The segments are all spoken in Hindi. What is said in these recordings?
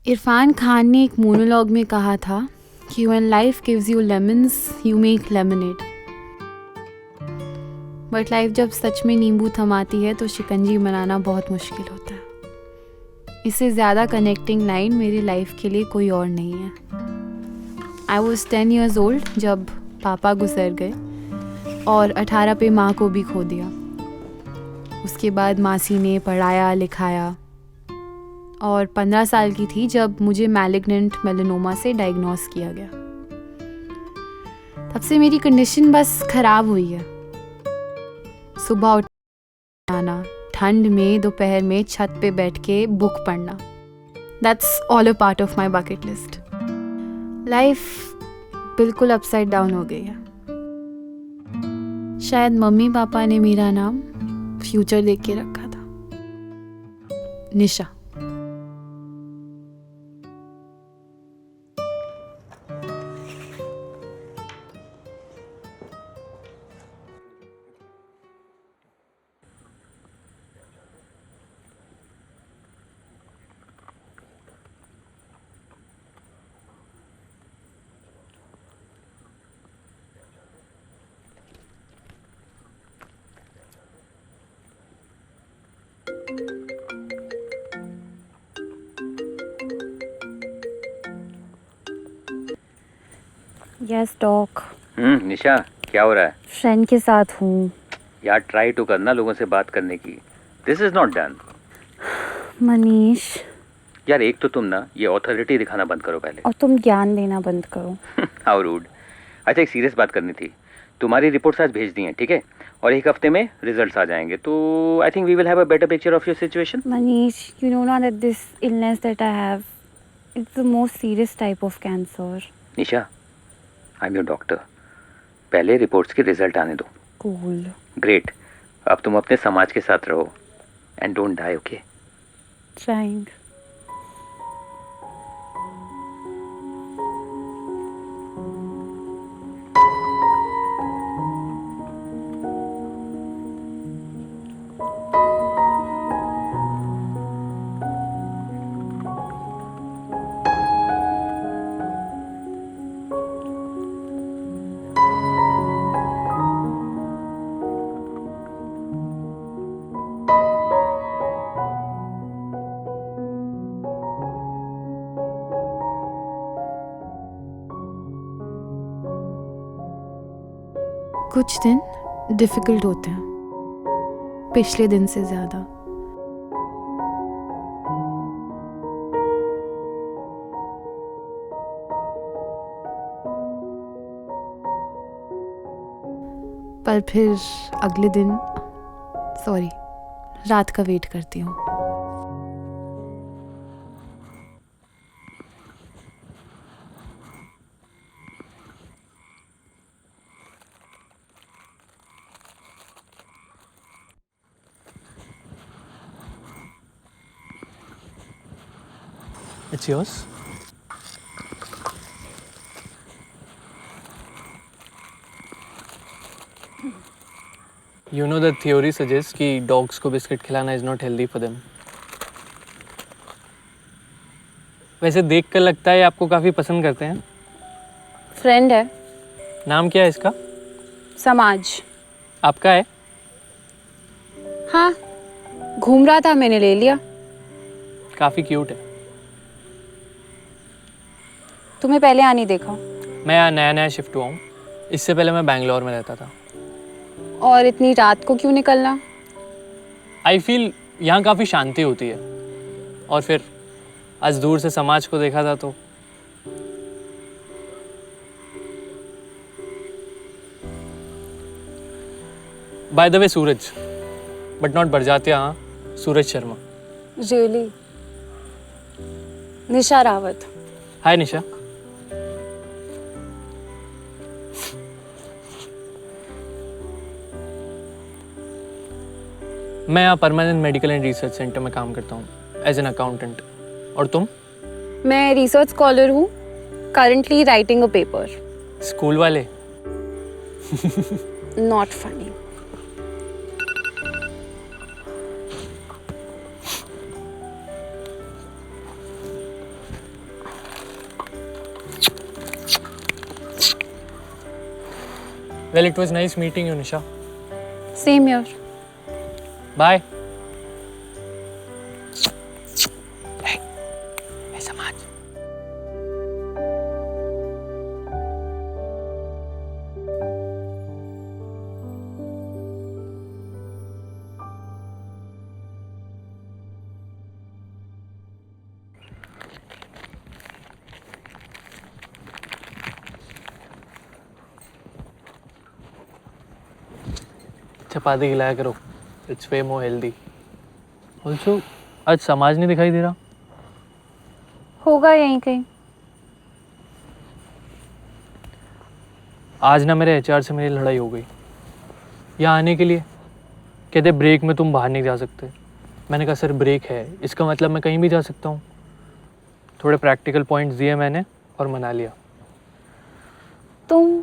इरफान खान ने एक मोनोलॉग में कहा था कि when life gives you lemons you make lemonade. But life जब सच में नींबू थमाती है तो शिकंजी बनाना बहुत मुश्किल होता है। इससे ज़्यादा कनेक्टिंग लाइन मेरी लाइफ के लिए कोई और नहीं है। आई वॉज 10 years old जब पापा गुजर गए और 18 पे माँ को भी खो दिया। उसके बाद मासी ने पढ़ाया लिखाया और 15 साल की थी जब मुझे मैलिग्नेंट मेलेनोमा से डायग्नोस किया गया। तब से मेरी कंडीशन बस ख़राब हुई है। सुबह उठना, ठंड में दोपहर में छत पे बैठ के बुक पढ़ना, that's all a part of my bucket list. Life बिल्कुल अपसाइड डाउन हो गई है। शायद मम्मी पापा ने मेरा नाम फ्यूचर देख के रखा था, निशा। Yes dock. निशा, क्या हो रहा है? फ्रेंड के साथ हूँ। यार ट्राई तो करना लोगों से बात करने की। This is not done. Manish, यार एक तो तुम ना ये ऑथोरिटी दिखाना बंद करो पहले। और तुम ज्ञान देना बंद करो। How rude. अच्छा, एक सीरियस बात करनी थी। तुम्हारी रिपोर्ट्स आज भेज दी हैं, ठीक है? और एक हफ्ते में रिजल्ट्स आ जाएंगे, तो I think we will have a better picture of your situation. Manish, you know now that this illness that I have, it's the most serious type of cancer. Nisha, I am your doctor. पहले रिपोर्ट्स के रिजल्ट आने दो। Cool. ग्रेट। अब तुम अपने समाज के साथ रहो and don't die, okay? Trying. कुछ दिन डिफ़िकल्ट होते हैं पिछले दिन से ज़्यादा। पर फिर अगले दिन रात का वेट करती हूँ। It's yours. You know the theory suggests कि dogs को बिस्किट खिलाना is not healthy for them. वैसे देख कर लगता है आपको काफ़ी पसंद करते हैं। फ्रेंड है। नाम क्या है इसका? समाज। आपका है? हाँ, घूम रहा था, मैंने ले लिया। काफ़ी क्यूट है। तुम्हें पहले आनी देखा। मैं यहाँ नया नया शिफ्ट हुआ हूँ। इससे पहले मैं बैंगलोर में रहता था। और इतनी रात को क्यों निकलना? आई फील यहाँ काफ़ी शांति होती है। और फिर आज दूर से समाज को देखा था तो by the way Suraj, but not Barjatya. हाँ, सूरज शर्मा। रियली? निशा रावत। हाय निशा। मैं यहाँ permanent medical and research centre में काम करता हूँ एज एन अकाउंटेंट। और तुम? मैं रिसर्च स्कॉलर हूँ, currently writing a paper. School वाले? Not funny. Well, it was nice meeting you, Nisha. Same here. Bye. Hey, समाज. चपाती खिलाया करो. It's way more healthy. Also, आज समाज नहीं दिखाई दे रहा. होगा यहीं कहीं. आज ना मेरे एचआर से मेरी लड़ाई हो गई. यहाँ आने के लिए कहते ब्रेक में तुम बाहर नहीं जा सकते. मैंने कहा सर ब्रेक है, इसका मतलब मैं कहीं भी जा सकता हूँ. थोड़े प्रैक्टिकल पॉइंट्स दिए मैंने और मना लिया. तुम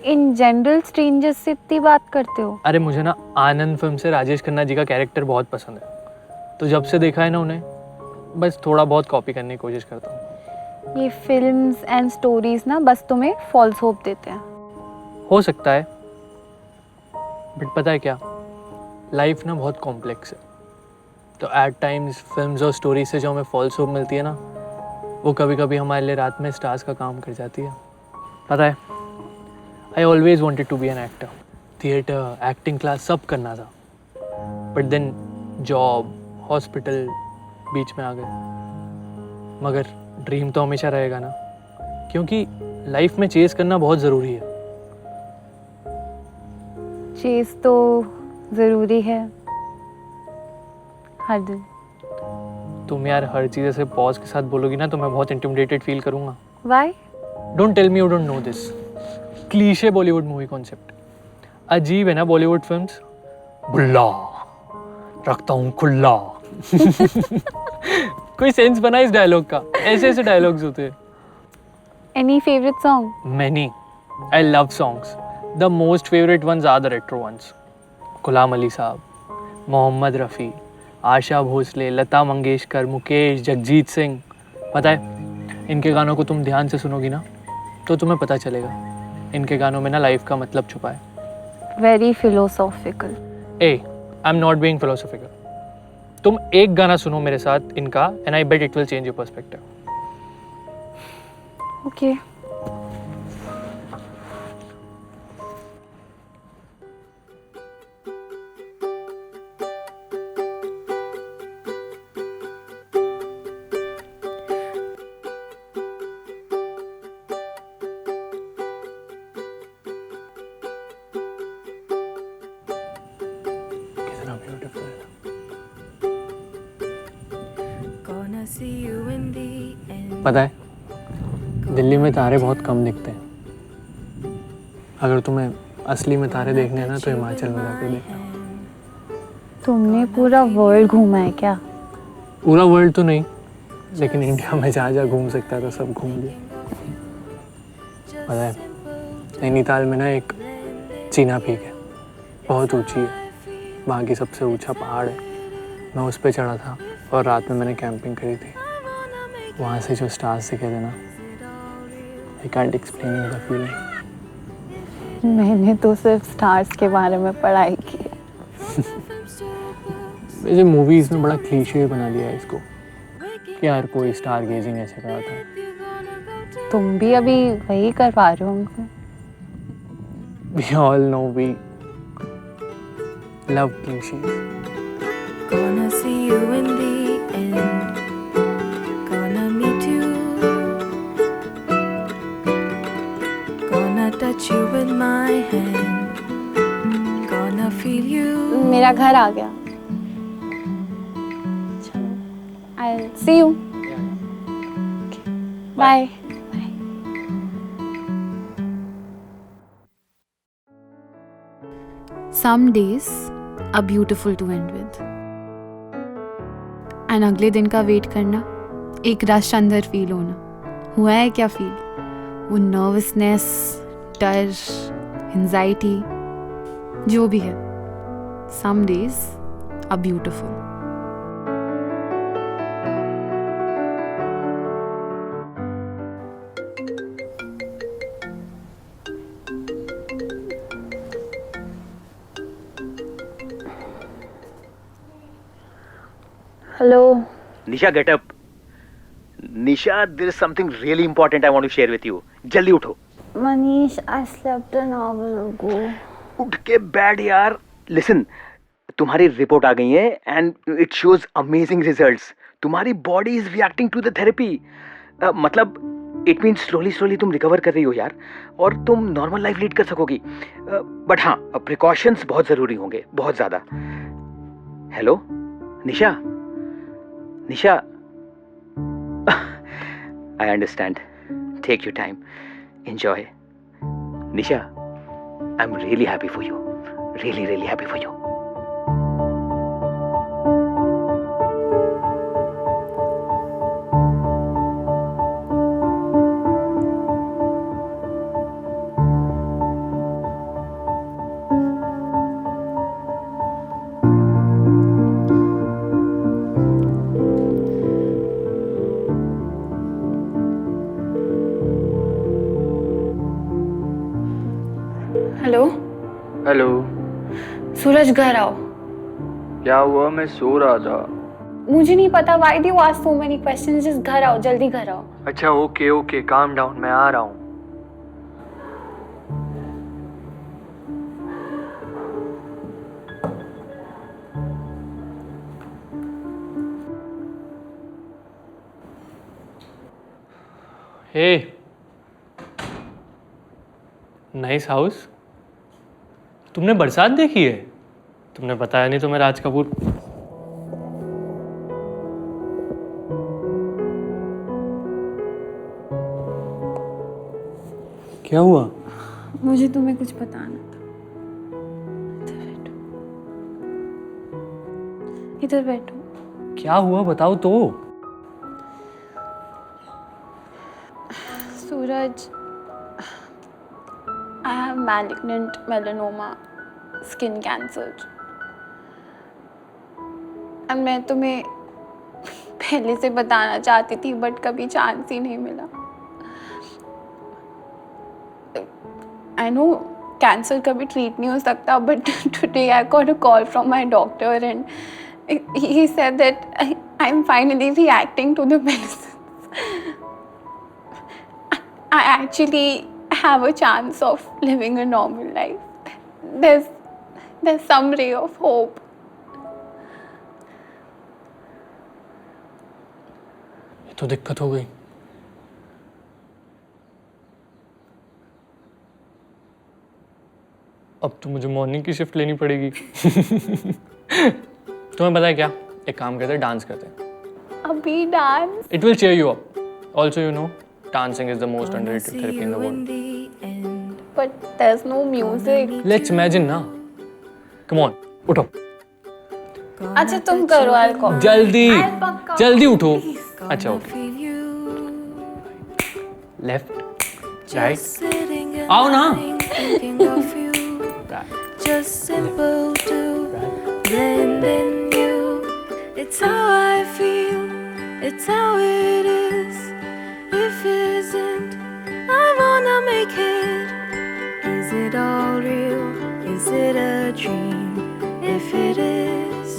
इन जनरल स्ट्रेंजर्स से इतनी बात करते हो? अरे मुझे ना आनंद फिल्म से राजेश खन्ना जी का कैरेक्टर बहुत पसंद है. तो जब से देखा है ना उन्हें, बस थोड़ा बहुत कॉपी करने की कोशिश करता हूँ. ये फिल्म्स एंड स्टोरीज ना बस तुम्हें फॉल्स होप देते हैं. हो सकता है, बट पता है क्या, लाइफ ना बहुत कॉम्प्लेक्स है. तो एट टाइम्स फिल्म्स और स्टोरी से जो हमें फॉल्स होप मिलती है ना, वो कभी कभी हमारे लिए रात में स्टार्स का काम कर जाती है. पता है, I always wanted to be an actor. Theatre, acting class सब करना था, बट देन जॉब, हॉस्पिटल बीच में आ गए. मगर ड्रीम तो हमेशा रहेगा ना, क्योंकि लाइफ में चेस करना बहुत ज़रूरी है. चेस तो ज़रूरी है हर दिन. तुम यार हर चीज़ ऐसे पॉज के साथ बोलोगी ना तो मैं बहुत इंटिमिडेटेड फील करूँगा. Why? Don't tell me you don't know this. Cliche Bollywood movie concept. अजीब है ना बॉलीवुड फिल्म्स. बुल्ला रखता हूँ खुल्ला. कोई सेंस बना इस डायलॉग का. ऐसे ऐसे डायलॉग्स होते हैं. Any favourite song? Many. I love songs. The most favorite ones are the retro ones. Ghulam Ali साहब, मोहम्मद रफ़ी, आशा भोसले, लता मंगेशकर, मुकेश, जगजीत सिंह. पता है, इनके गानों को तुम ध्यान से सुनोगी ना तो तुम्हें पता चलेगा इनके गानों में ना लाइफ का मतलब छुपा है. Very philosophical. ए, I am not being philosophical. तुम एक गाना सुनो मेरे साथ इनका and I bet it will change your perspective. Okay. कितना ब्यूटीफुल है. पता है, दिल्ली में तारे बहुत कम दिखते हैं. अगर तुम्हें असली में तारे देखने हैं ना तो हिमाचल में जाकर देखना. तुमने पूरा वर्ल्ड घूमा है क्या? पूरा वर्ल्ड तो नहीं, लेकिन इंडिया में जहाँ जहाँ घूम सकता था सब घूम लिया. पता है, नैनीताल में ना एक चीना पीक है, बहुत ऊंची है. वहाँ की सबसे ऊंचा पहाड़ है. मैं उस पर चढ़ा था और रात में मैंने कैंपिंग करी थी. वहाँ से जो स्टार्स दिखे थे ना, I can't explain you the feeling. मैंने तो सिर्फ स्टार्स के बारे में पढ़ाई की है. वैसे मूवीज़ में बड़ा क्लीशे बना दिया है इसको कि यार कोई स्टार गेजिंग ऐसे कराता है. तुम भी अभी वही कर पा रहे हो हमको. We all know we love cliches. Gonna see you in the end. Gonna meet you. Gonna touch you with my hand. Gonna feel you. मेरा घर आ गया. I'll see you. Bye. Some days are beautiful to end with. And अगले दिन का वेट करना, एक रश अंदर फील होना. हुआ है क्या फील? वो नर्वसनेस, डर, एंजाइटी, जो भी है. Some days are beautiful. Hello. Nisha get up. Nisha, there is something really important I want to share with you. जल्दी उठो. Manish, I slept an hour ago. उठ के बैठ यार. लिसन, तुम्हारी रिपोर्ट आ गई है and it shows amazing results. तुम्हारी body is reacting to the therapy. मतलब इट मीन स्लोली स्लोली तुम रिकवर कर रही हो यार, और तुम नॉर्मल लाइफ लीड कर सकोगी. बट हाँ, प्रिकॉशंस बहुत ज़रूरी होंगे, बहुत ज़्यादा. Hello Nisha. Nisha, I understand. Take your time, enjoy. Nisha, I am really happy for you. Really really happy for you. Hello. Hello. Suraj, घर आओ. क्या हुआ? मैं सो रहा था. मुझे नहीं पता. Why do you ask so many questions? Just घर आओ, जल्दी घर आओ. अच्छा, ओके ओके, काम डाउन, मैं आ रहा हूँ. हे, नाइस हाउस. तुमने बरसात देखी है? तुमने बताया नहीं तो मैं राज कपूर. क्या हुआ? मुझे तुम्हें कुछ बताना था. इधर बैठो. क्या हुआ बताओ तो. सूरज, I have malignant melanoma, skin cancer. And मैं तुम्हें पहले से बताना चाहती थी बट कभी चांस ही नहीं मिला. I know कैंसर कभी ट्रीट नहीं हो सकता, but today I got a call from my doctor and he said that I'm finally reacting to the medicines. I actually have a chance of living a normal life. There's some ray of hope. ये तो दिक्कत हो गई. अब तो मुझे मॉर्निंग की शिफ्ट लेनी पड़ेगी. तुम्हें पता है क्या, एक काम करते हैं, डांस करते हैं. अभी dance? It will cheer you up. Also, you know, dancing is the most underrated therapy in the world. But there's no music. Let's imagine ना. Come on, उठो. अच्छा तुम करो, I'll call. जल्दी जल्दी उठो. अच्छा okay. Feel you left right. just sitting and आओ ना. lying, thinking of you. Just simple to blend in you. It's how I feel, it's how it is. If it isn't, I wanna make it. Is it all real? Is it a dream? If it is,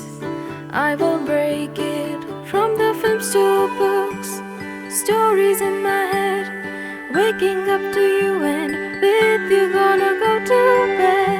I won't break it. From the films to books, stories in my head. Waking up to you and with you gonna go to bed.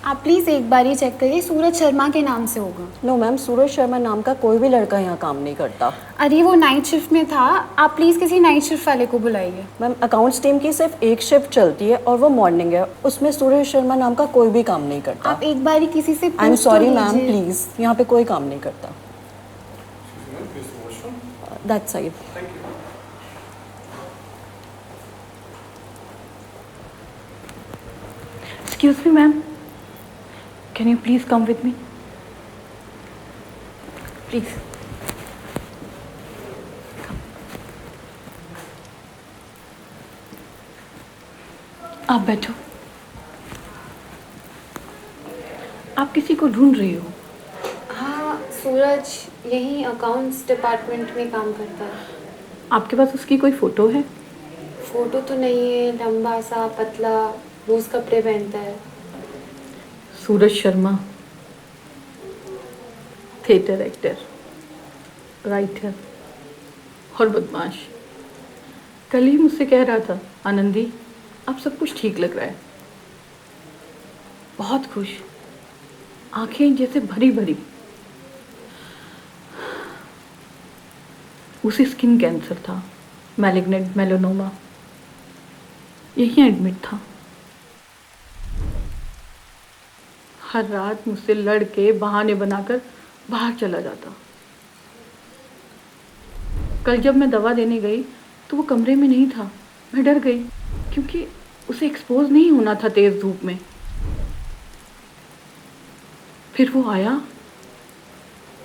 आप प्लीज़ एक बार ही चेक करिए, सूरज शर्मा के नाम से होगा। नो मैम, सूरज शर्मा नाम का कोई भी लड़का यहाँ काम नहीं करता। अरे वो नाइट शिफ्ट में था, आप प्लीज़ किसी नाइट शिफ्ट वाले को बुलाइए। मैम, अकाउंट्स टीम की सिर्फ एक शिफ्ट चलती है और वो मॉर्निंग है, उसमें सूरज शर्मा नाम का कोई भी काम नहीं करता। आप एक बार ही किसी से आई एम पूछ तो सॉरी मैम, लीजिए। प्लीज़, यहाँ पे कोई काम नहीं करता। That's side. Excuse me, ma'am. Can you please come with me? Please. आप बैठो। आप किसी को ढूंढ रही हो? हाँ, सूरज यहीं अकाउंट्स डिपार्टमेंट में काम करता है। आपके पास उसकी कोई फोटो है? फोटो तो नहीं है, लंबा सा पतला, लूज कपड़े पहनता है। Suraj Sharma, theatre actor, writer और बदमाश। कल ही मुझसे कह रहा था, आनंदी अब सब कुछ ठीक लग रहा है। बहुत खुश, आंखें जैसे भरी भरी। उसे स्किन कैंसर था, मैलिग्नेंट मेलानोमा। यहीं एडमिट था। हर रात मुझसे लड़ के बहाने बनाकर बाहर चला जाता। कल जब मैं दवा देने गई तो वो कमरे में नहीं था। मैं डर गई क्योंकि उसे एक्सपोज नहीं होना था तेज धूप में। फिर वो आया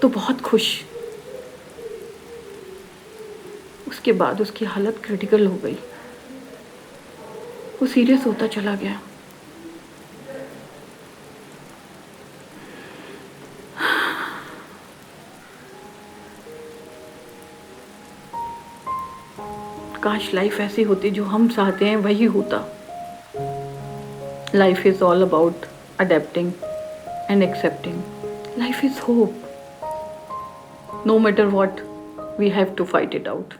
तो बहुत खुश। उसके बाद उसकी हालत क्रिटिकल हो गई। वो सीरियस होता चला गया। काश लाइफ ऐसी होती जो हम चाहते हैं वही होता। Life is all about adapting and accepting. Life is hope. No matter what, we have to fight it out.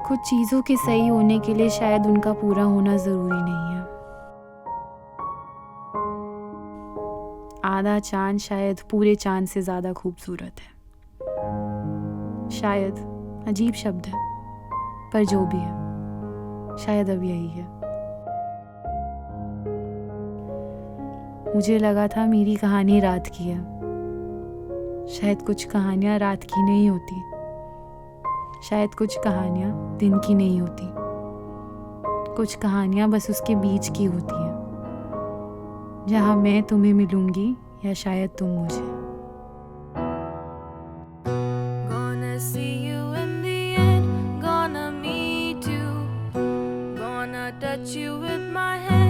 कुछ चीज़ों के सही होने के लिए शायद उनका पूरा होना ज़रूरी नहीं है. आधा चांद शायद पूरे चांद से ज़्यादा खूबसूरत है. शायद अजीब शब्द है, पर जो भी है शायद अब यही है. मुझे लगा था मेरी कहानी रात की है. शायद कुछ कहानियाँ रात की नहीं होती. शायद कुछ कहानियाँ दिन की नहीं होती. कुछ कहानियाँ बस उसके बीच की होती हैं, जहाँ मैं तुम्हें मिलूंगी या शायद तुम मुझे. Gonna see you in the end, gonna meet you, gonna touch you with my hand.